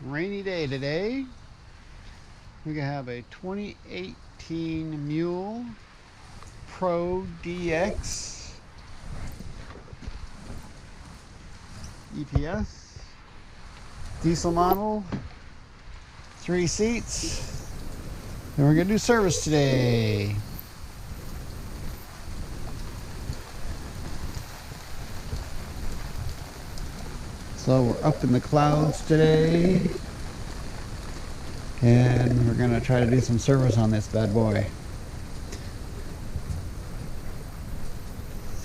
Rainy day today. We have a 2018 Mule Pro DX EPS diesel model, 3 seats, and we're gonna do service today. So we're up in the clouds today, and we're gonna try to do some service on this bad boy.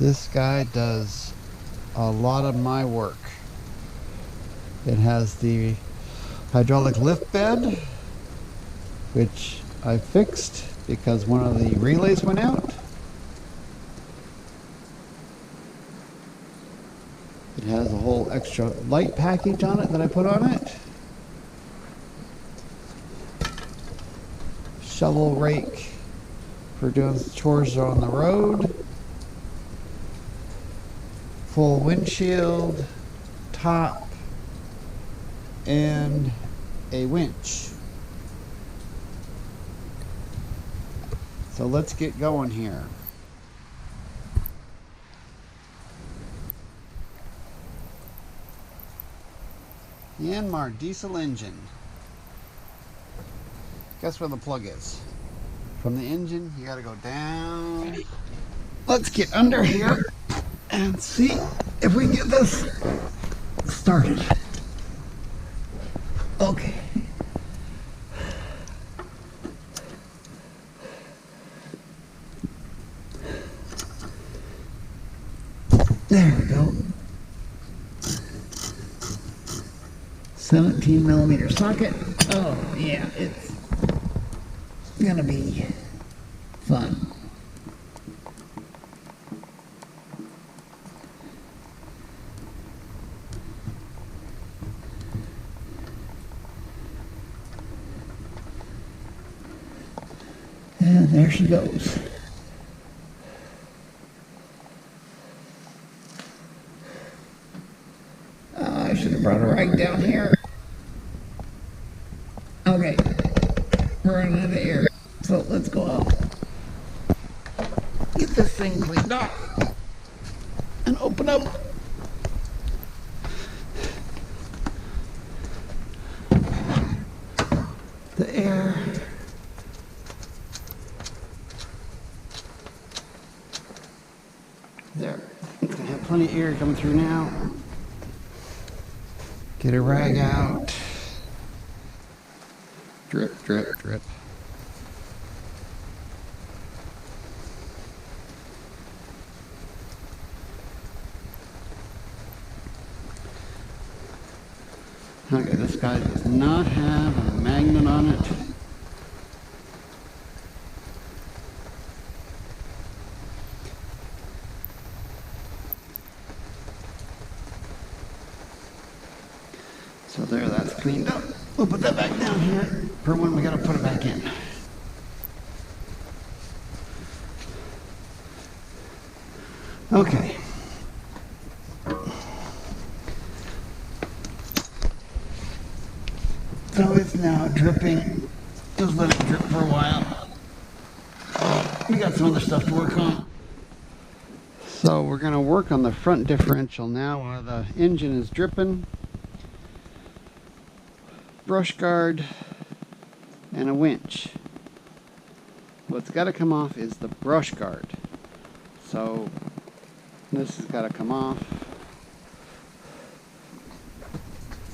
This guy does a lot of my work. It has the hydraulic lift bed, which I fixed because one of the relays went out. It has a whole extra light package on it that I put on it. Shovel rake for doing chores on the road. Full windshield, top, and a winch. So let's get going here. Yanmar diesel engine. Guess where the plug is? From the engine, you gotta go down. Let's get under here and see if we can get this started. Okay. There we go. 17mm socket. Oh yeah, it's gonna be fun. And there she goes. I should have brought her right down here. Okay, we're running out of air, so let's go out. Get this thing cleaned up and open up. The air. There. It's gonna have plenty of air coming through now. Get a rag out. Drip, drip, drip. Okay, this guy does not have a magnet on it. So there, that's cleaned up. We'll put that back down here for when we gotta put it back in. Okay. So it's now dripping. Just let it drip for a while. We got some other stuff to work on. So we're gonna work on the front differential now while the engine is dripping. Brush guard and a winch. What's got to come off is the brush guard. So this has got to come off.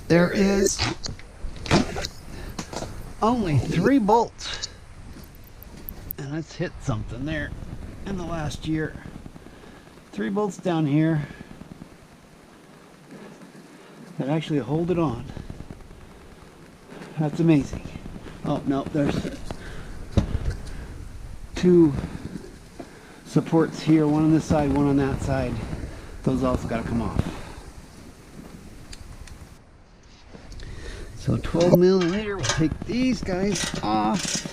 There is only 3 bolts, and it's hit something there in the last year. 3 bolts down here that actually hold it on. That's amazing. Oh no, there's 2 supports here, one on this side, one on that side. Those also got to come off. So 12mm, we'll take these guys off.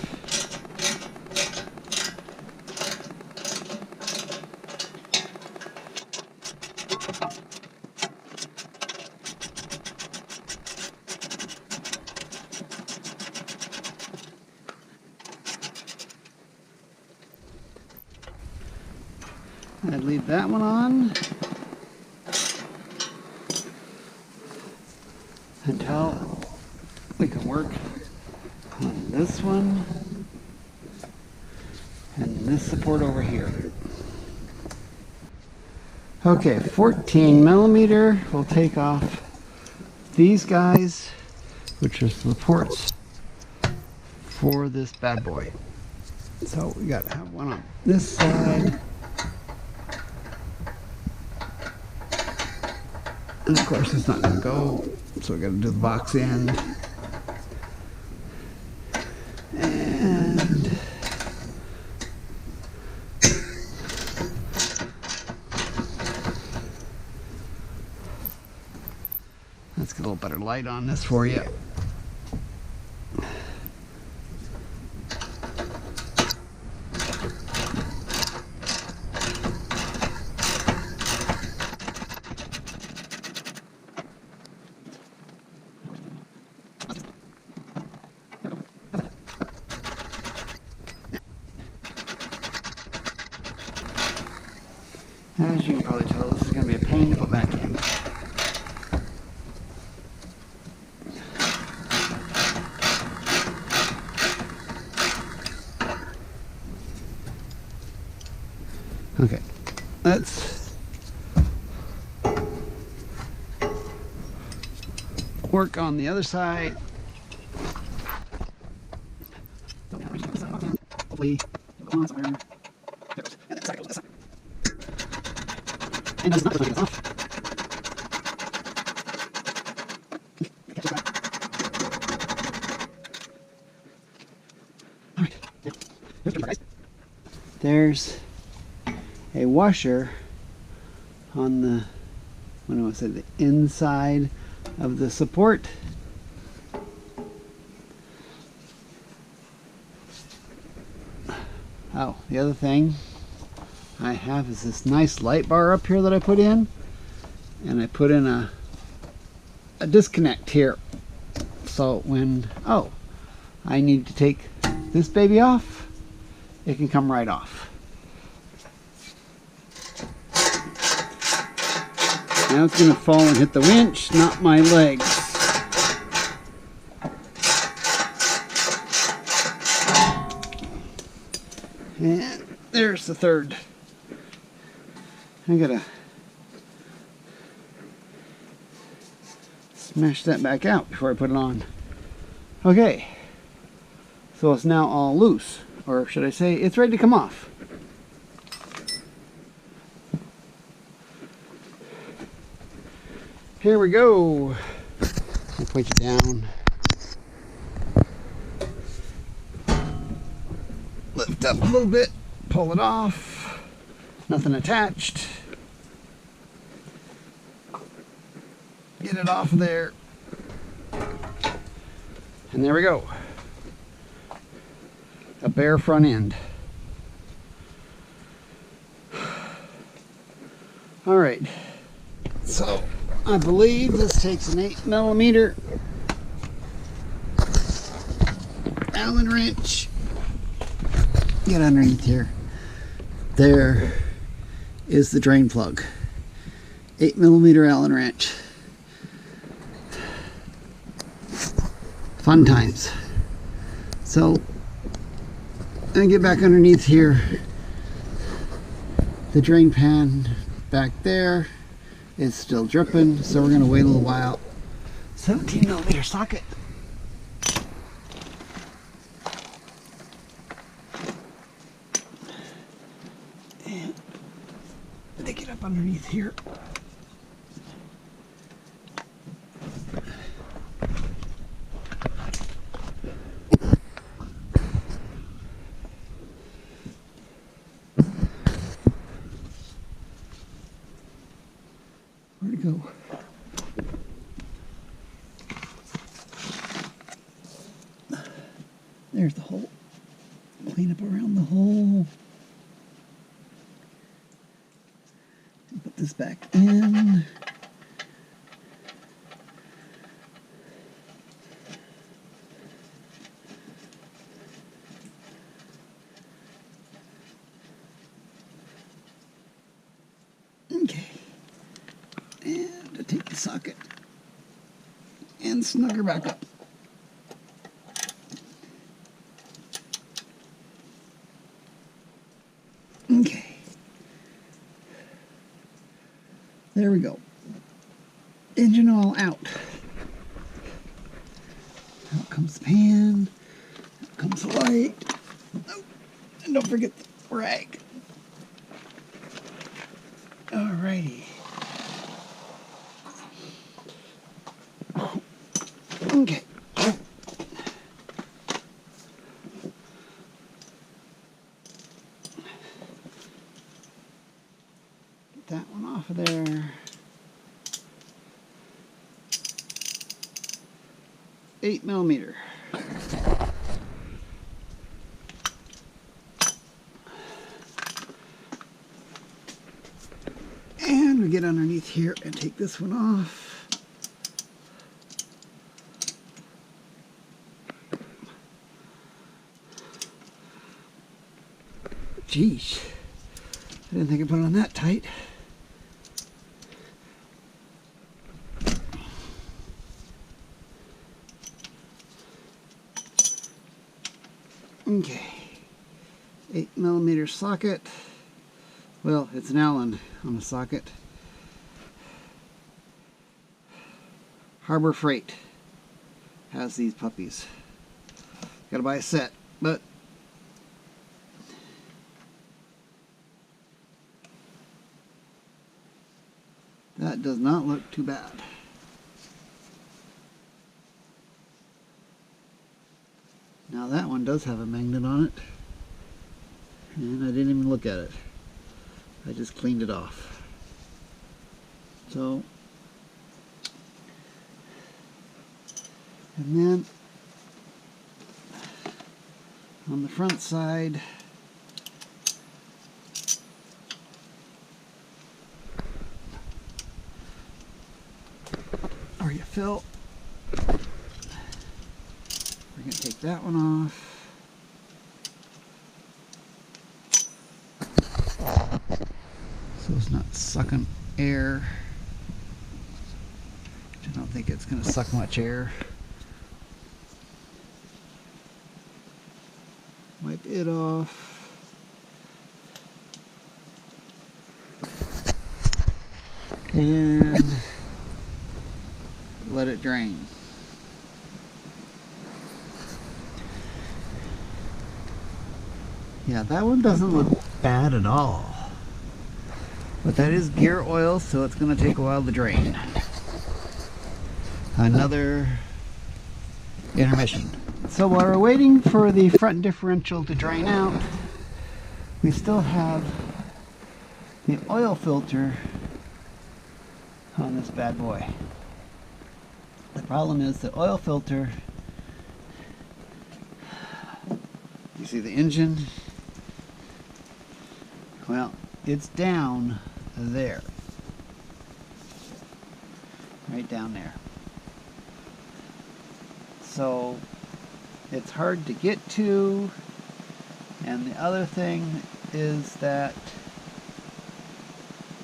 I'd leave that one on until we can work on this one and this support over here. Okay, 14 millimeter. We'll take off these guys, which are supports for this bad boy. So we got to have one on this side. And of course it's not going to go, so we got to do the box end. And let's get a little better light on this for you. As you can probably tell, this is going to be a pain to put back in. Okay, let's work on the other side. Hopefully, go on somewhere. And then cycle this side. And that's not going to get off. All right. There's a washer on the, what do I say, the inside of the support. Oh, the other thing I have is this nice light bar up here that I put in, and I put in a disconnect here, so when I need to take this baby off, it can come right off. Now it's going to fall and hit the winch, not my legs. And there's the third. I gotta smash that back out before I put it on. Okay, so it's now all loose, or should I say it's ready to come off. Here we go. I'll point you down. Lift up a little bit, pull it off. Nothing attached. Get it off of there. And there we go. A bare front end. All right. So I believe this takes an 8 millimeter Allen wrench. Get underneath here. There is the drain plug. 8 millimeter Allen wrench. Fun times. So I get back underneath here. The drain pan back there is still dripping, so we're going to wait a little while. 17 millimeter socket. And they get up underneath here. Where'd it go? There's the hole. Clean up around the hole. Put this back in. socket and snug her back up. Okay. There we go. Engine oil out. Out comes the pan. Out comes the light. Oh, and don't forget the rag. Alrighty. Okay. Get that one off of there. 8mm. And we get underneath here and take this one off. Geez, I didn't think I put it on that tight. Okay, 8mm socket. Well, it's an Allen on the socket. Harbor Freight has these puppies. Gotta buy a set, but that does not look too bad. Now that one does have a magnet on it, and I didn't even look at it. I just cleaned it off. So, and then on the front side, where you fill, we're going to take that one off. So it's not sucking air. I don't think it's going to suck much air. Wipe it off. And let it drain. Yeah, that one doesn't look bad at all. But that is gear oil, so it's going to take a while to drain. Another intermission. So while we're waiting for the front differential to drain out, we still have the oil filter on this bad boy. The problem is the oil filter, you see the engine? Well, it's down there. Right down there. So it's hard to get to, and the other thing is that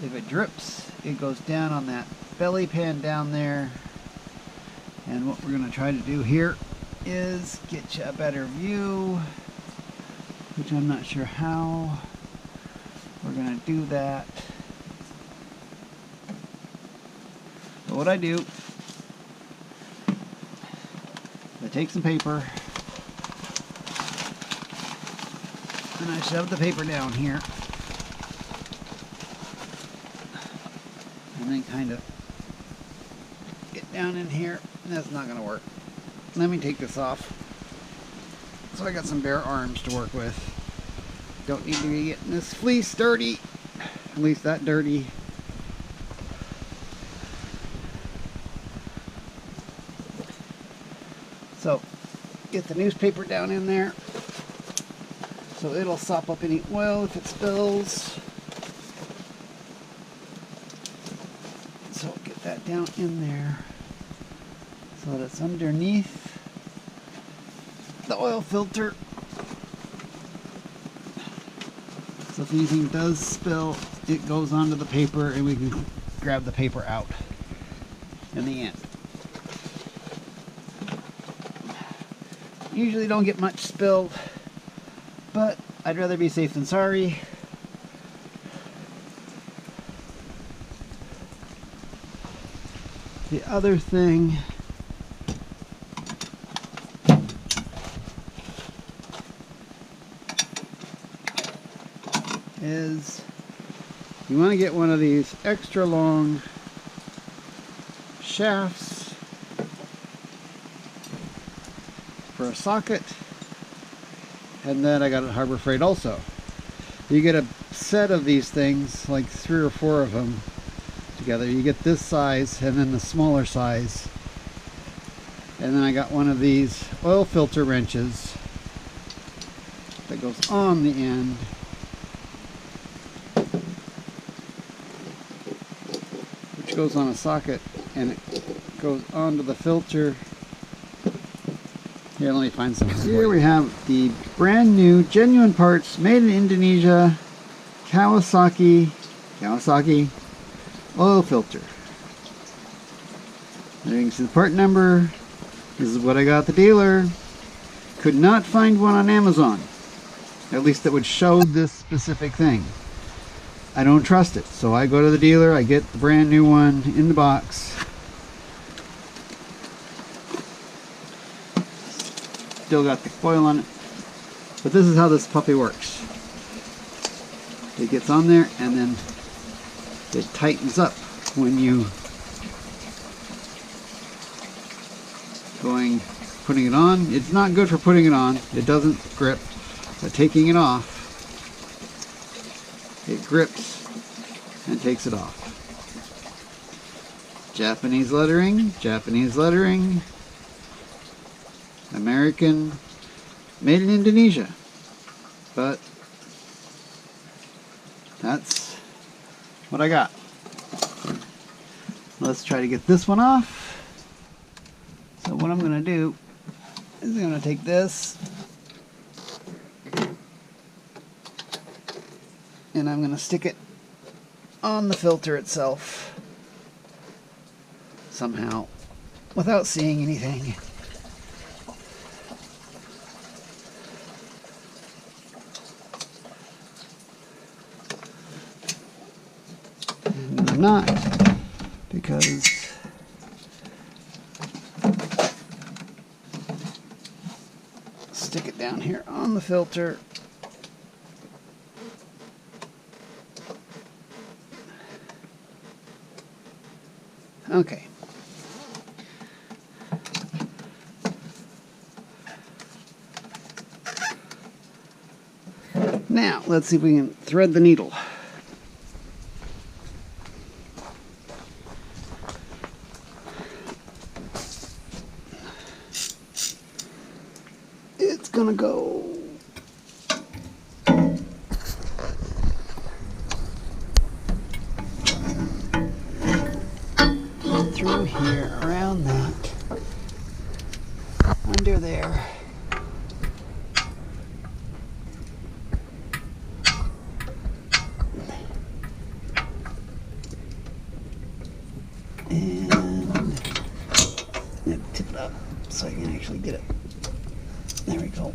if it drips, it goes down on that belly pan down there. And what we're going to try to do here is get you a better view, which I'm not sure how we're going to do that. But what I do, I take some paper and I shove the paper down here and then kind of get down in here. That's not going to work. Let me take this off. So I got some bare arms to work with. Don't need to be getting this fleece dirty. At least that dirty. So get the newspaper down in there so it'll sop up any oil if it spills. So get that down in there so that it's underneath the oil filter. So if anything does spill, it goes onto the paper and we can grab the paper out. in the end. Usually don't get much spilled, but I'd rather be safe than sorry. The other thing is you want to get one of these extra long shafts for a socket, and then I got it Harbor Freight also. You get a set of these things, like 3 or 4 of them together. You get this size and then the smaller size, and then I got one of these oil filter wrenches that goes on the end, which goes on a socket and it goes onto the filter. Here, let me find some. Here we have the brand new genuine parts, made in Indonesia, Kawasaki oil filter. There you can see the part number. This is what I got at the dealer. Could not find one on Amazon, at least that would show this specific thing. I don't trust it, so I go to the dealer, I get the brand new one in the box. Still got the foil on it, but this is how this puppy works. It gets on there and then it tightens up when you putting it on. It's not good for putting it on. It doesn't grip, but taking it off, it grips and takes it off. Japanese lettering, American, made in Indonesia. But that's what I got. Let's try to get this one off. So what I'm going to do is I'm going to take this and I'm going to stick it on the filter itself somehow without seeing anything. And I'm not, because stick it down here on the filter. Okay. Now, let's see if we can thread the needle. It's gonna go through here, around that, under there. And tip it up so I can actually get it. There we go.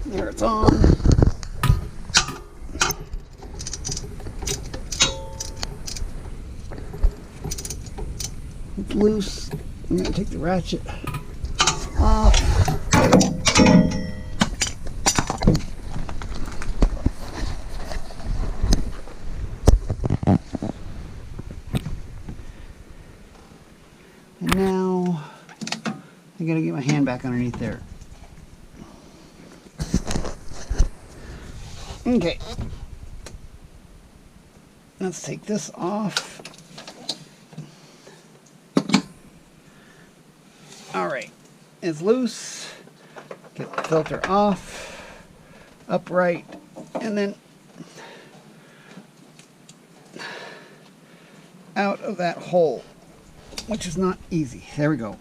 There it's on. It's loose. I'm going to take the ratchet off. And now I gotta get my hand back underneath there. Okay. Let's take this off. Alright. It's loose. Get the filter off. Upright. And then out of that hole, which is not easy. There we go.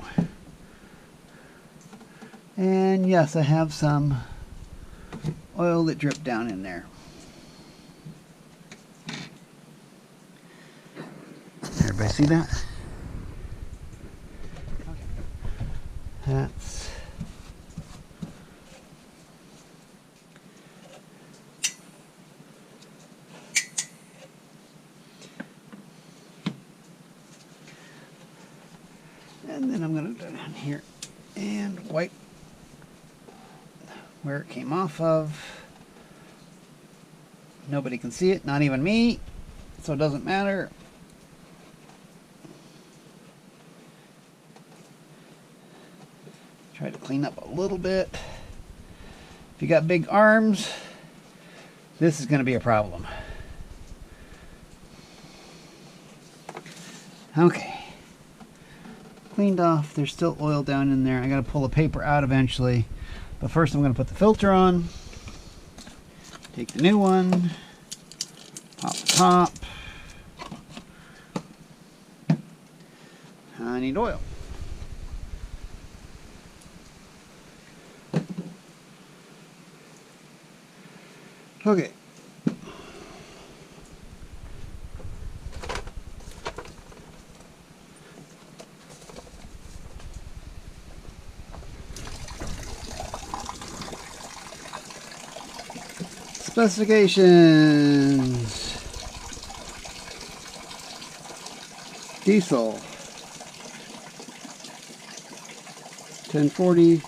And yes, I have some oil that dripped down in there. There Everybody see that? That's and then I'm going to go down here and wipe where it came off of. Nobody can see it, not even me, so it doesn't matter. Try to clean up a little bit. If you got big arms, this is going to be a problem. Okay. Cleaned off. There's still oil down in there. I got to pull the paper out eventually. But first I'm going to put the filter on. Take the new one. Pop the top. I need oil. Okay. Specifications. Diesel 1040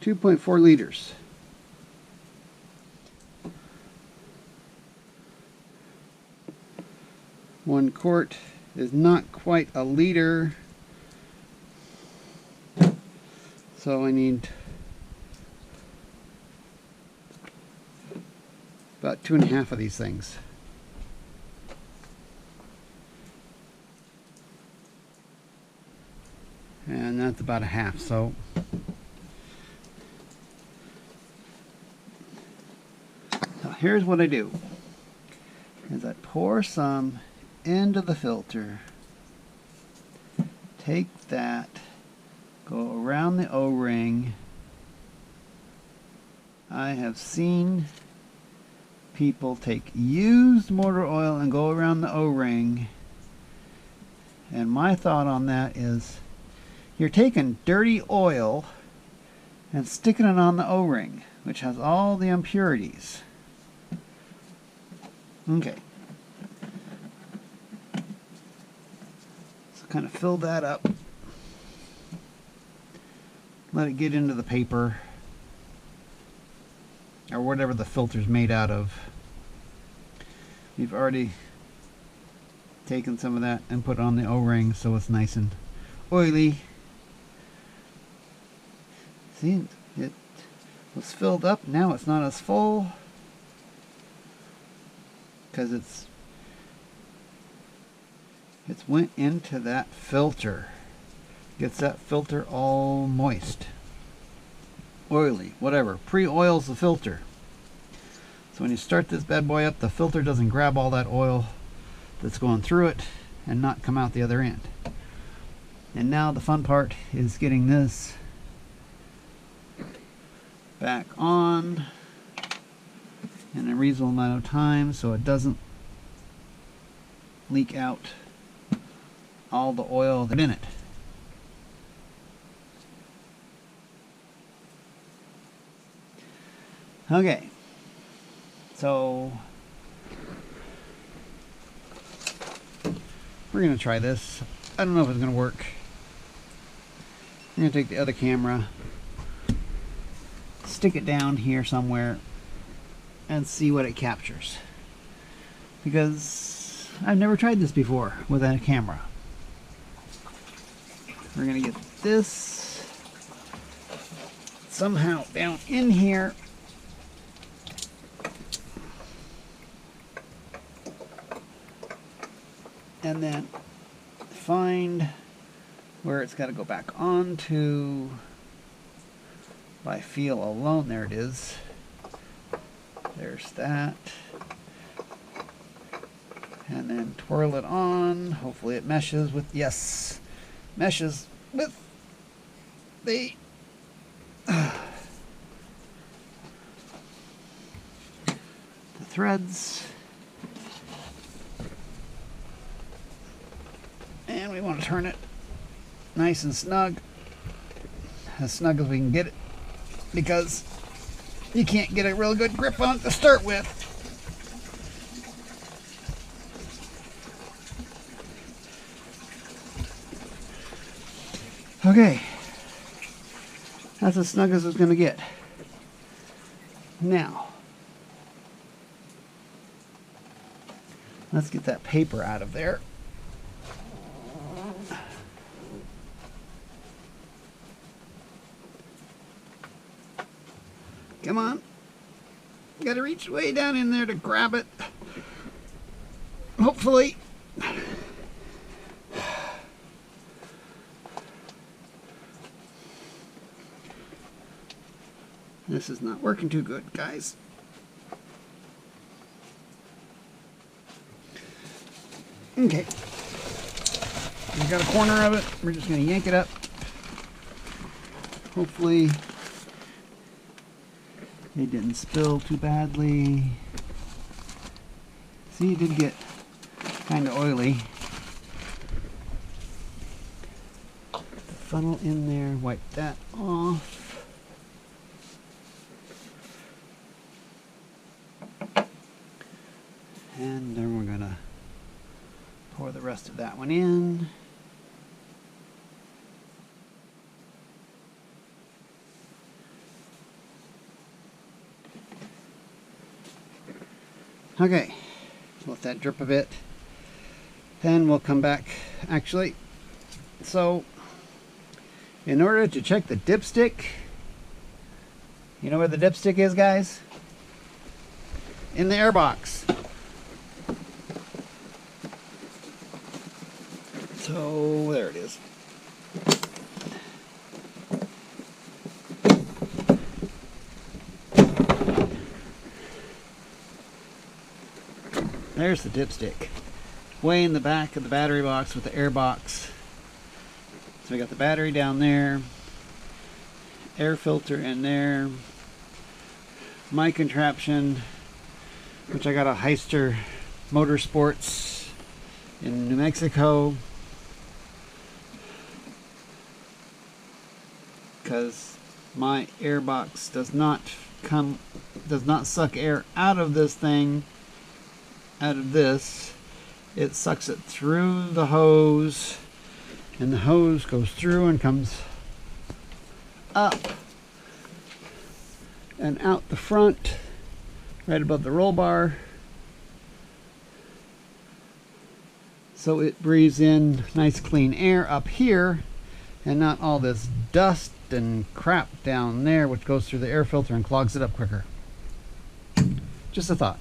2.4 liters. One quart is not quite a liter, so I need about 2.5 of these things. And that's about a half, so here's what I do, is I pour some into the filter, take that, go around the O-ring. I have seen people take used motor oil and go around the O-ring, and my thought on that is you're taking dirty oil and sticking it on the O-ring, which has all the impurities. Okay. So kind of fill that up. Let it get into the paper or whatever the filter's made out of. We've already taken some of that and put it on the O-ring so it's nice and oily. See, it was filled up. Now it's not as full because it's went into that filter. Gets that filter all moist, oily, whatever. Pre-oils the filter. So when you start this bad boy up, the filter doesn't grab all that oil that's going through it and not come out the other end. And now the fun part is getting this back on in a reasonable amount of time so it doesn't leak out all the oil that's in it. Okay, so we're going to try this. I don't know if it's going to work. I'm going to take the other camera, stick it down here somewhere, and see what it captures. Because I've never tried this before with a camera. We're going to get this somehow down in here. And then find where it's got to go back onto by feel alone. There it is. There's that. And then twirl it on. Hopefully it meshes with, yes, meshes with the threads. And we want to turn it nice and snug as we can get it, because you can't get a real good grip on it to start with. Okay, that's as snug as it's going to get. Now, let's get that paper out of there. Come on. You gotta reach way down in there to grab it. Hopefully. This is not working too good, guys. Okay. We got a corner of it. We're just gonna yank it up. Hopefully it didn't spill too badly. See, it did get kind of oily. The funnel in there, wipe that off. And then we're gonna pour the rest of that one in. Okay, let that drip a bit. Then we'll come back. Actually, so in order to check the dipstick, you know where the dipstick is, guys? In the air box. So there it is. There's the dipstick, way in the back of the battery box with the air box. So we got the battery down there, air filter in there, my contraption, which I got a Heister Motorsports in New Mexico, because my air box does not suck air out of this thing. Out of this, it sucks it through the hose, and the hose goes through and comes up and out the front, right above the roll bar, so it breathes in nice clean air up here and not all this dust and crap down there, which goes through the air filter and clogs it up quicker. Just a thought.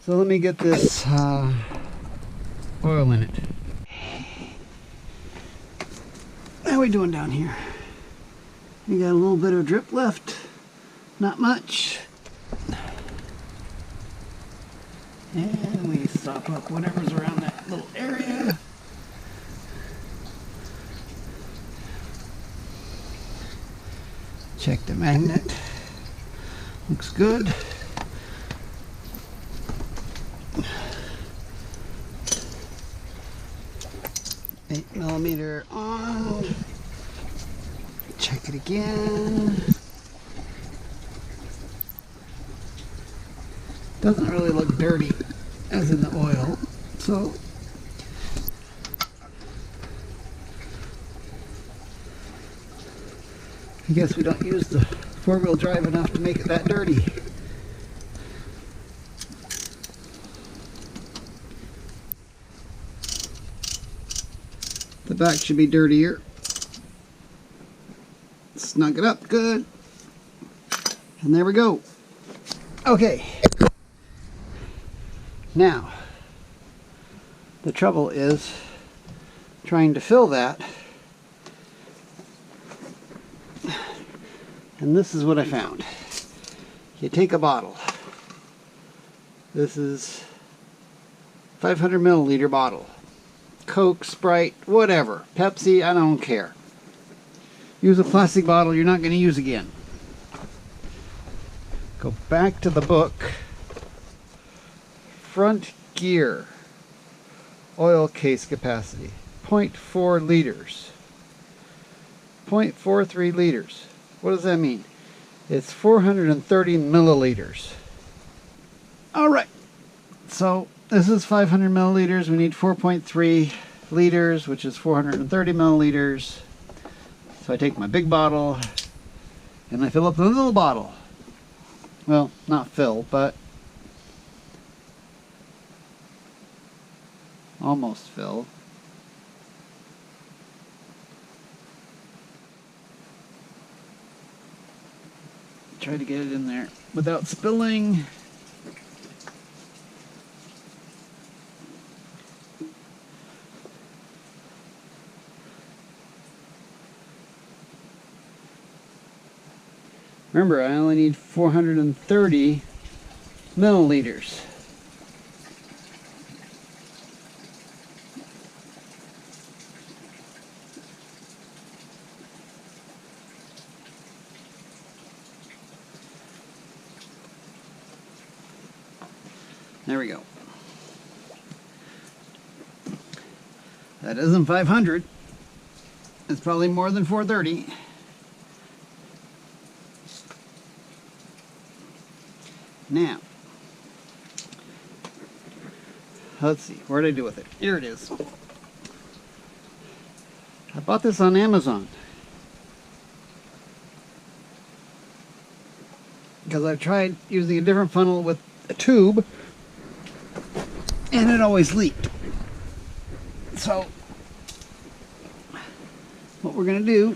So let me get this oil in it. How are we doing down here? We got a little bit of drip left. Not much. And we sop up whatever's around that little area. Check the magnet. Looks good. 8mm on. Check it again. Doesn't really look dirty as in the oil, so I guess we don't use the four-wheel drive enough to make it that dirty. The back should be dirtier. Snug it up good. And there we go. Okay. Now, the trouble is trying to fill that. And this is what I found. You take a bottle. This is 500 milliliter bottle. Coke, Sprite, whatever. Pepsi, I don't care. Use a plastic bottle you're not going to use again. Go back to the book front gear oil case capacity, 0.4 liters. 0.43 liters. What does that mean? It's 430 milliliters. Alright, so this is 500 milliliters. We need 4.3 liters, which is 430 milliliters. So I take my big bottle and I fill up the little bottle. Well, not fill, but almost fill. Try to get it in there without spilling. Remember, I only need 430 milliliters. There we go. That isn't 500. It's probably more than 430. Now, let's see, where did I do with it? Here it is. I bought this on Amazon because I've tried using a different funnel with a tube and it always leaked. So, what we're going to do,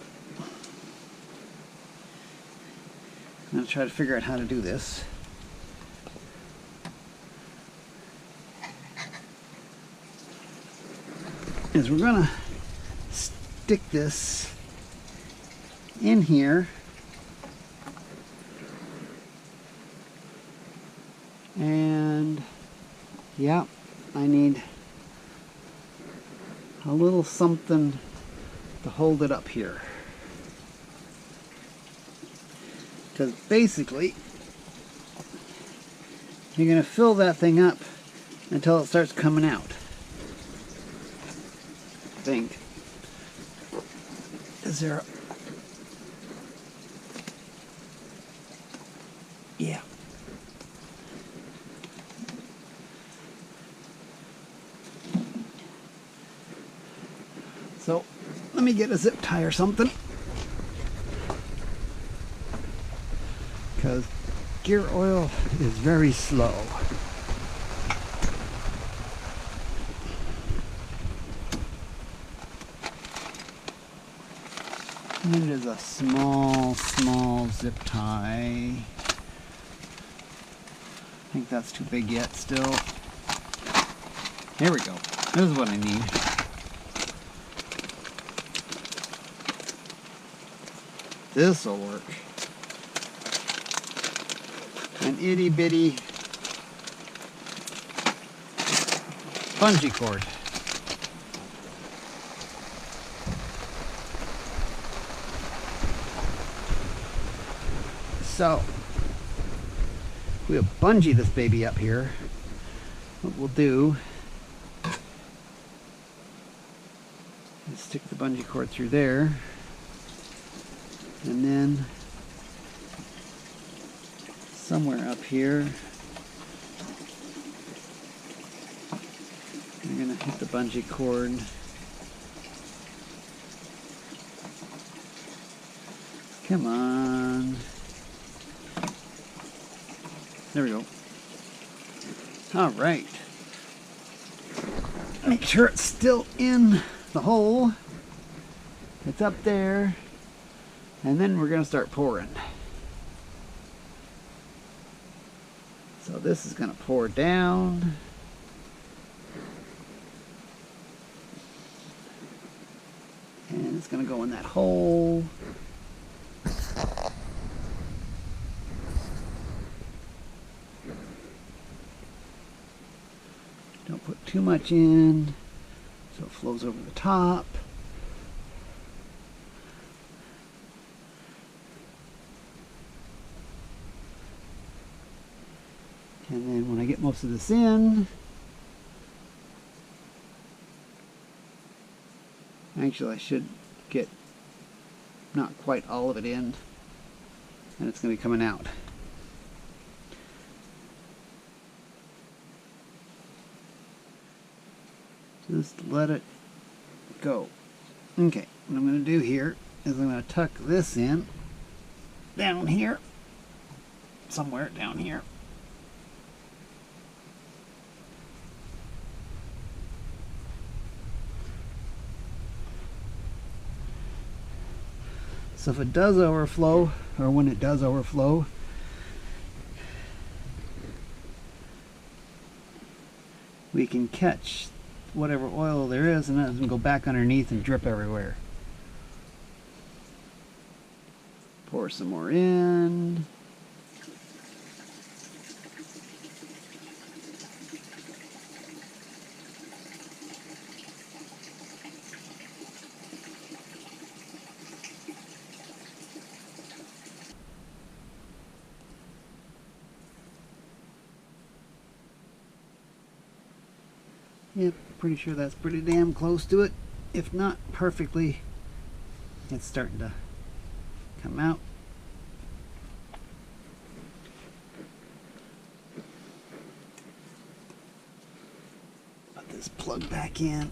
I'm going to try to figure out how to do this. Is we're going to stick this in here and yeah, I need a little something to hold it up here, because basically you're going to fill that thing up until it starts coming out. I think. Is there a... Yeah. So, let me get a zip tie or something, because gear oil is very slow. And it is a small zip tie. I think that's too big yet still. Here we go. This is what I need. This'll work. An itty bitty bungee cord. So, we'll bungee this baby up here. What we'll do is stick the bungee cord through there, and then somewhere up here you're going to hit the bungee cord. Come on. There we go. All right. Make sure it's still in the hole. It's up there. And then we're going to start pouring. So this is going to pour down. And it's going to go in that hole. Don't put too much in so it flows over the top. And then when I get most of this in, actually I should get not quite all of it in, and it's going to be coming out. Just let it go. Okay, what I'm going to do here is I'm going to tuck this in down here, somewhere down here. So if it does overflow, or when it does overflow, we can catch whatever oil there is and it doesn't go back underneath and drip everywhere. Pour some more in. Yep, pretty sure that's pretty damn close to it. If not perfectly, it's starting to come out. Put this plug back in.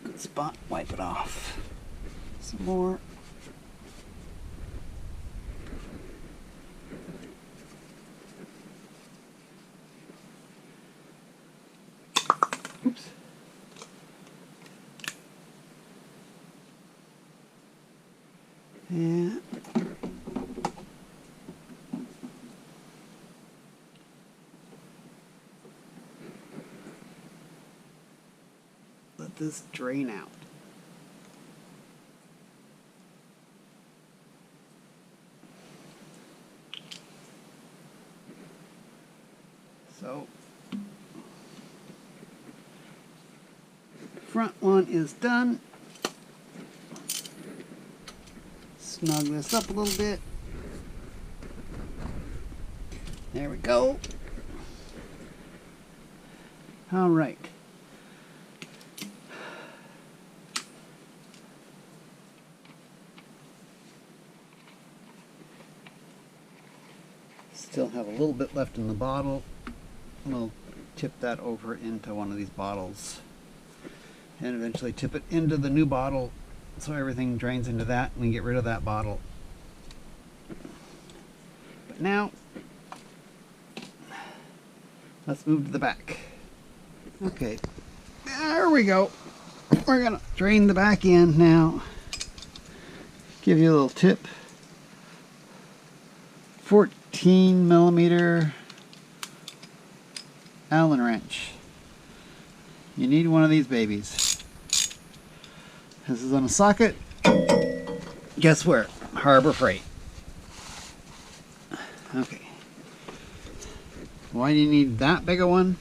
Good spot, wipe it off. Some more. Oops. Yeah. Let this drain out. So front one is done. Snug this up a little bit. There we go. All right. Still have a little bit left in the bottle. We'll tip that over into one of these bottles and eventually tip it into the new bottle so everything drains into that and we get rid of that bottle. But now let's move to the back. Okay, there we go. We're gonna drain the back end now. Give you a little tip. 14 millimeter Allen wrench. You need one of these babies. This is on a socket. Guess where? Harbor Freight. Okay. Why do you need that big a one?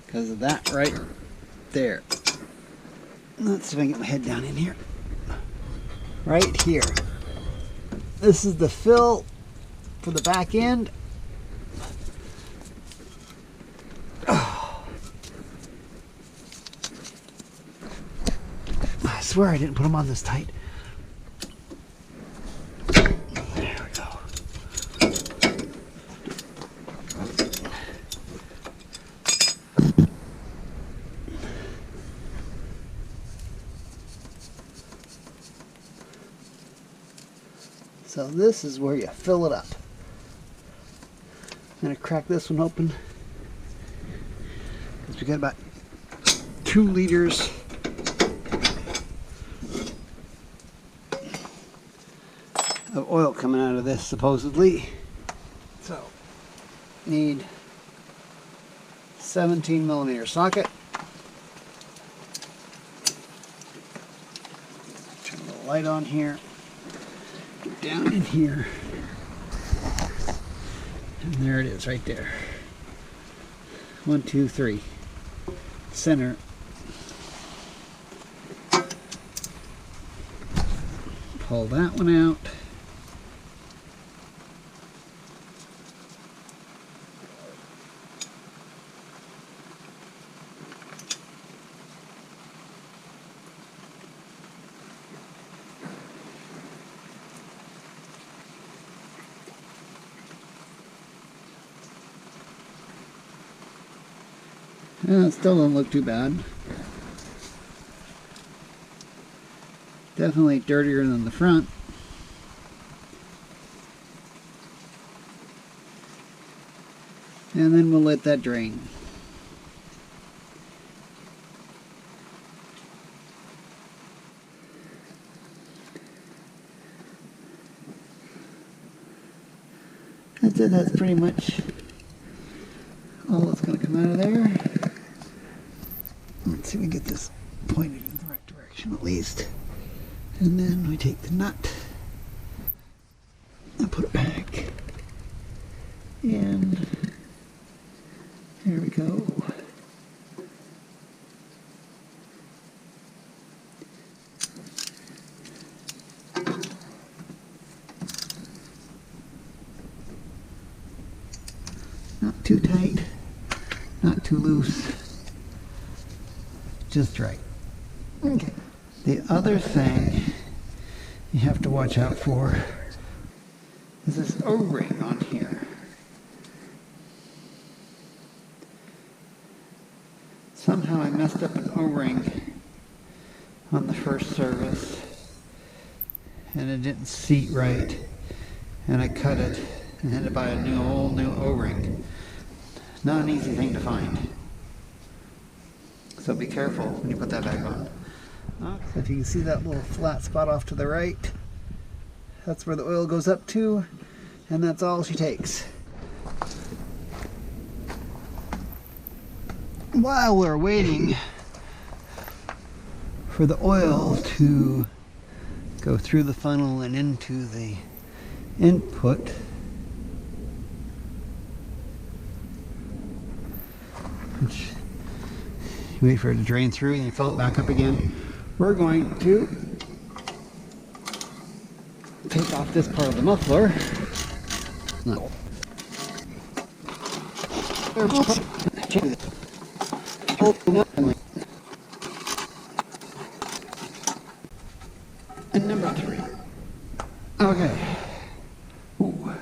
Because of that right there. Let's see if I can get my head down in here. Right here. This is the fill for the back end. I swear I didn't put them on this tight. There we go. So this is where you fill it up. I'm going to crack this one open because we got about 2 liters of oil coming out of this supposedly. So need 17 millimeter socket. Turn the light on here. Go down in here. And there it is right there. 1, 2, 3. Center. Pull that one out. It still doesn't look too bad. Definitely dirtier than the front. And then we'll let that drain. That's it, that's pretty much all that's going to come out of there. Let's see if we get this pointed in the right direction at least. And then we take the nut and put it back. And there we go. Not too tight, not too loose, just right. Okay. The other thing you have to watch out for is this O-ring on here. Somehow I messed up an O-ring on the first service and it didn't seat right, and I cut it and had to buy a whole new O-ring. Not an easy thing to find. So be careful when you put that back on. So if you can see that little flat spot off to the right, that's where the oil goes up to, and that's all she takes. While we're waiting for the oil to go through the funnel and into the input, which you wait for it to drain through and you fill it back up again, we're going to take off this part of the muffler. No. And number 3. Okay. Ooh,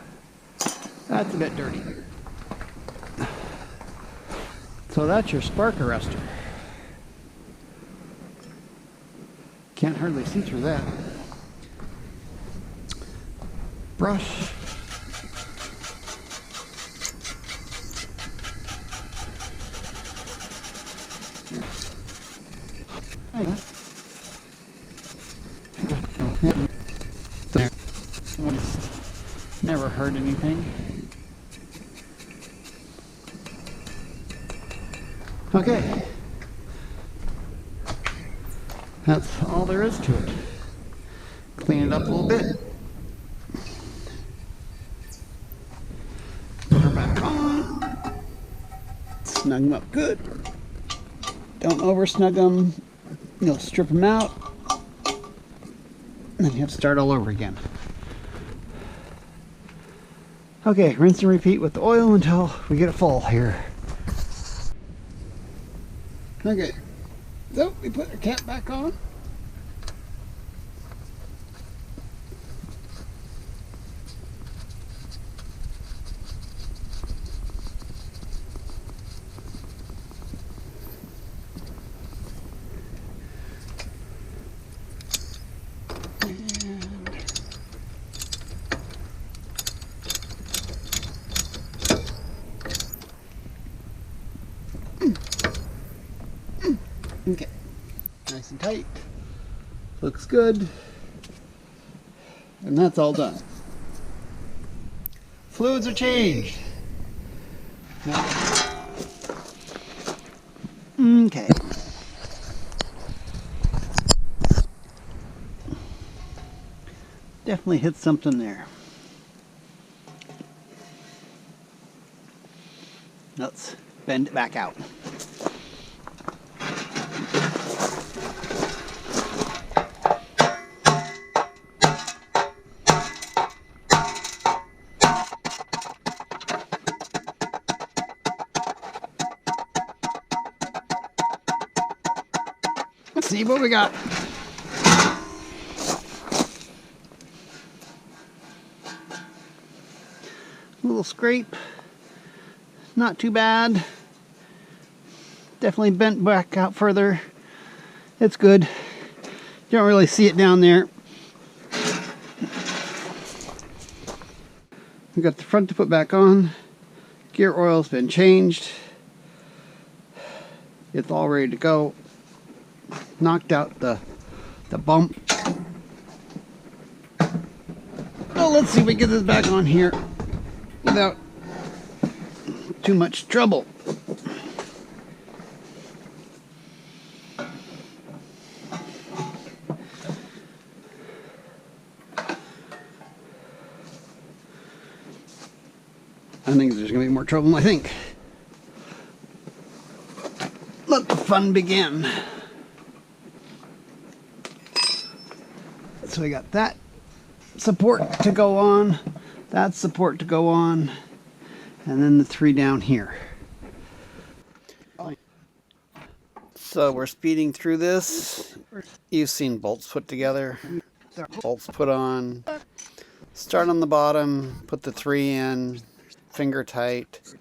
that's a bit dirty. So that's your spark arrestor. Can't hardly see through that. Brush. There. Never heard anything. Okay. That's all there is to it. Clean it up a little bit. Put her back on. Snug them up good. Don't over snug them. You'll strip them out. And then you have to start all over again. Okay, rinse and repeat with the oil until we get it full here. Okay, so we put the cap back on. Okay, nice and tight, looks good, and that's all done. Fluids are changed. Okay. Definitely hit something there. Let's bend it back out. Let's see what we got. A little scrape, not too bad. Definitely bent back out further. It's good. You don't really see it down there. We got the front to put back on. Gear oil's been changed. It's all ready to go. Knocked out the bump. Oh, let's see if we get this back on here without too much trouble. I think there's going to be more trouble than I think. Let the fun begin. So we got that support to go on, that support to go on, and then the 3 down here. So we're speeding through this. You've seen bolts put together, bolts put on. Start on the bottom, put the 3 in, finger tight,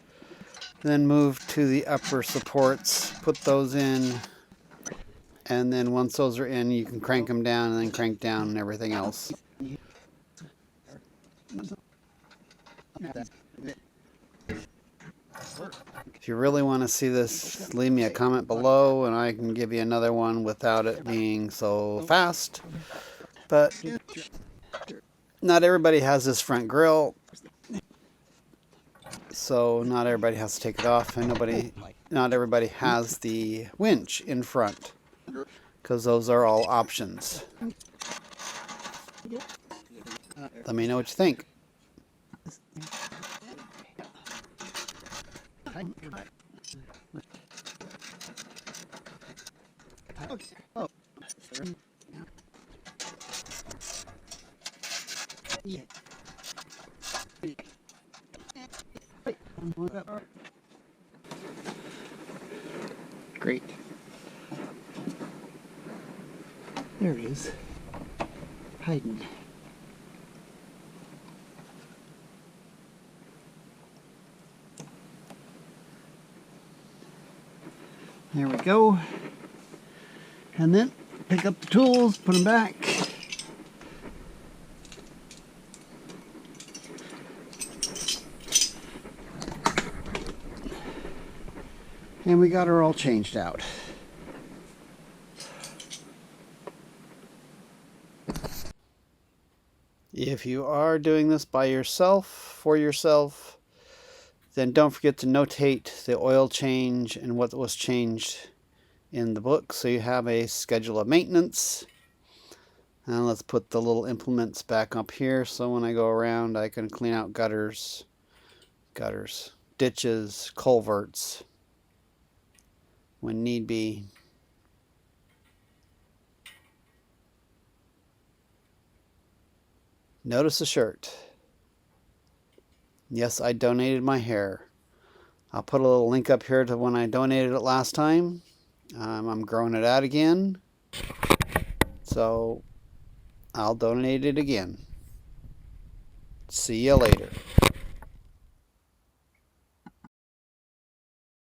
then move to the upper supports, put those in, and then once those are in, you can crank them down and then crank down everything else. If you really want to see this, leave me a comment below and I can give you another one without it being so fast. But not everybody has this front grille, so not everybody has to take it off, and not everybody has the winch in front, because those are all options. Let me know what you think. Great. There it is. Hiding. There we go. And then pick up the tools, put them back. And we got her all changed out. If you are doing this by yourself, for yourself, then don't forget to notate the oil change and what was changed in the book, so you have a schedule of maintenance. And let's put the little implements back up here, so when I go around I can clean out gutters, ditches, culverts when need be. Notice the shirt. Yes, I donated my hair. I'll put a little link up here to when I donated it last time. I'm growing it out again, so I'll donate it again. See you later.